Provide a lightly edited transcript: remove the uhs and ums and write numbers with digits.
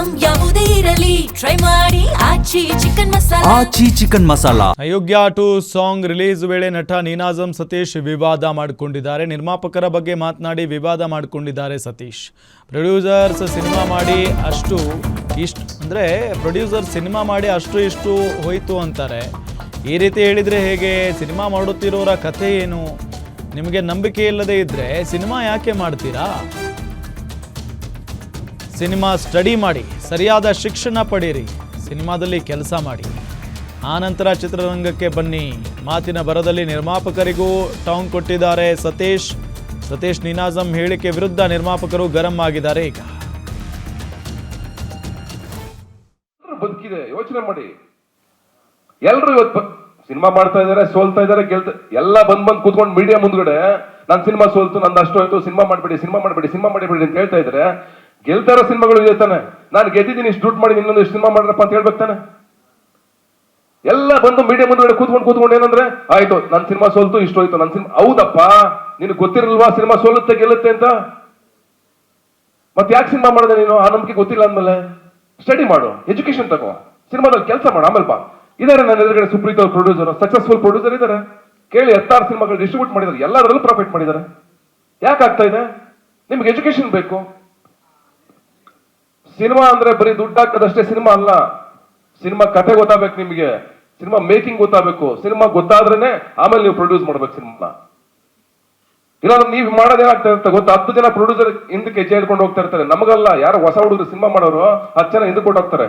Item ಯಾವುದೇ ಇರಲಿ try ಮಾಡಿ ಆಚಿ ಚಿಕನ್ ಮಸಾಲಾ. ಅಯೋಗ್ಯ 2 ಸಾಂಗ್ ರಿಲೀಸ್ ವೇಳೆ ನಟ ನೀನಾಜಂ ಸತೀಶ್ ವಿವಾದ ಮಾಡಿಕೊಂಡಿದ್ದಾರೆ. ನಿರ್ಮಾಪಕರ ಬಗ್ಗೆ ಮಾತನಾಡಿ ವಿವಾದ ಮಾಡಿಕೊಂಡಿದ್ದಾರೆ ಸತೀಶ್. ಪ್ರೊಡ್ಯೂಸರ್ಸ್ ಸಿನಿಮಾ ಮಾಡಿ ಅಷ್ಟು ಇಷ್ಟು ಹೋಯ್ತು ಅಂತಾರೆ. ಈ ರೀತಿ ಹೇಳಿದರೆ ಹೇಗೆ? ಸಿನಿಮಾ ಮಾಡುತ್ತಿರೋರ ಕಥೆ ಏನು? ನಿಮಗೆ ನಂಬಿಕೆ ಇಲ್ಲದೆ ಇದ್ದರೆ ಸಿನಿಮಾ ಯಾಕೆ ಮಾಡ್ತೀರಾ? ಸಿನಿಮಾ ಸ್ಟಡಿ ಮಾಡಿ, ಸರಿಯಾದ ಶಿಕ್ಷಣ ಪಡೀರಿ, ಸಿನಿಮಾದಲ್ಲಿ ಕೆಲಸ ಮಾಡಿ, ಆನಂತರ ಚಿತ್ರರಂಗಕ್ಕೆ ಬನ್ನಿ. ಮಾತಿನ ಬರದಲ್ಲಿ ನಿರ್ಮಾಪಕರಿಗೂ ಟಾಂಗ್ ಕೊಟ್ಟಿದ್ದಾರೆ ಸತೀಶ್ ನೀನಾಜಂ ಹೇಳಿಕೆ ವಿರುದ್ಧ ನಿರ್ಮಾಪಕರು ಗರಂ ಆಗಿದ್ದಾರೆ. ಈಗ ಬದುಕಿದೆ, ಯೋಚನೆ ಮಾಡಿ. ಎಲ್ರು ಇವತ್ತು ಸಿನಿಮಾ ಮಾಡ್ತಾ ಇದಾರೆ, ಸೋಲ್ತಾ ಇದಾರೆ, ಎಲ್ಲ ಬಂದ್ ಕೂತ್ಕೊಂಡು ಮೀಡಿಯಾ ಮುಂದ್ಗಡೆ ನಾನ್ ಸಿನಿಮಾ ಸೋಲ್ತು, ನಂದು ಅಷ್ಟು ಆಯ್ತು, ಸಿನಿಮಾ ಮಾಡಬೇಡಿ ಅಂತ ಹೇಳ್ತಾ ಇದ್ರೆ, ಗೆಲ್ತಾ ಇರೋ ಸಿನಿಮಾಗಳು ಇದೆ ತಾನೆ. ನಾನು ಗೆದ್ದಿದ್ದೀನಿ, ಇಷ್ಟು ದುಡ್ಡು ಮಾಡಿ ಇನ್ನೊಂದು ಸಿನಿಮಾ ಮಾಡ್ರಪ್ಪ ಅಂತ ಹೇಳ್ಬೇಕು ತಾನೆ. ಎಲ್ಲ ಬಂದು ಮೀಡಿಯಾ ಮುಂದ್ಗಡೆ ಕೂತ್ಕೊಂಡು ಏನಂದ್ರೆ, ಆಯ್ತು ನನ್ ಸಿನಿಮಾ ಸೋಲ್ತು, ಇಷ್ಟು ಹೋಯ್ತು, ನನ್ ಸಿನಿಮಾ. ಹೌದಪ್ಪ, ನಿನಗೆ ಗೊತ್ತಿರಲ್ವಾ ಸಿನಿಮಾ ಸೋಲುತ್ತೆ ಗೆಲ್ಲುತ್ತೆ ಅಂತ? ಮತ್ತೆ ಯಾಕೆ ಸಿನಿಮಾ ಮಾಡಿದೆ ನೀನು? ಆ ನಂಬಿಕೆ ಗೊತ್ತಿಲ್ಲ ಅಂದ್ಮೇಲೆ ಸ್ಟಡಿ ಮಾಡು, ಎಜುಕೇಶನ್ ತಗೋ, ಸಿನಿಮಾದಲ್ಲಿ ಕೆಲಸ ಮಾಡು, ಆಮೇಲೆ ಬಾ. ಇದಾರೆ ನನ್ನ ಎದುರುಗಡೆ ಸುಪ್ರೀತ್ ಅವ್ರ ಪ್ರೊಡ್ಯೂಸರ್, ಸಕ್ಸಸ್ಫುಲ್ ಪ್ರೊಡ್ಯೂಸರ್ ಇದಾರೆ. ಕೇಳಿ, 16 ಸಿನಿಮಾಗಳು ಡಿಸ್ಟ್ರಿಬ್ಯೂಟ್ ಮಾಡಿದ್ದಾರೆ, ಎಲ್ಲರಲ್ಲೂ ಪ್ರಾಫಿಟ್ ಮಾಡಿದ್ದಾರೆ. ಯಾಕೆ ಆಗ್ತಾ ಇದೆ? ನಿಮ್ಗೆ ಎಜುಕೇಶನ್ ಬೇಕು. ಸಿನಿಮಾ ಅಂದ್ರೆ ಬರೀ ದುಡ್ಡು ಹಾಕೋದಷ್ಟೇ ಸಿನಿಮಾ ಅಲ್ಲ. ಸಿನಿಮಾ ಕಥೆ ಗೊತ್ತಾಗಬೇಕು ನಿಮಗೆ, ಸಿನಿಮಾ ಮೇಕಿಂಗ್ ಗೊತ್ತಾಗಬೇಕು. ಸಿನಿಮಾ ಗೊತ್ತಾದ್ರೇನೆ ಆಮೇಲೆ ನೀವು ಪ್ರೊಡ್ಯೂಸ್ ಮಾಡ್ಬೇಕು ಸಿನಿಮಾ. ಇಲ್ಲಾಂದ್ರೆ ನೀವು ಮಾಡೋದೇನಾಗ್ತಾ ಇರುತ್ತೆ ಗೊತ್ತಾ? 10 ಜನ ಪ್ರೊಡ್ಯೂಸರ್ ಹಿಂದಕ್ಕೆ ಹೆಜ್ಜೆ ಹಿಡ್ಕೊಂಡು ಹೋಗ್ತಾ ಇರ್ತಾರೆ. ನಮಗಲ್ಲ, ಯಾರು ಹೊಸ ಹುಡುಗರು ಸಿನಿಮಾ ಮಾಡೋರು 10 ಜನ ಹಿಂದಕ್ಕೆ ಕೊಟ್ಟು ಹೋಗ್ತಾರೆ.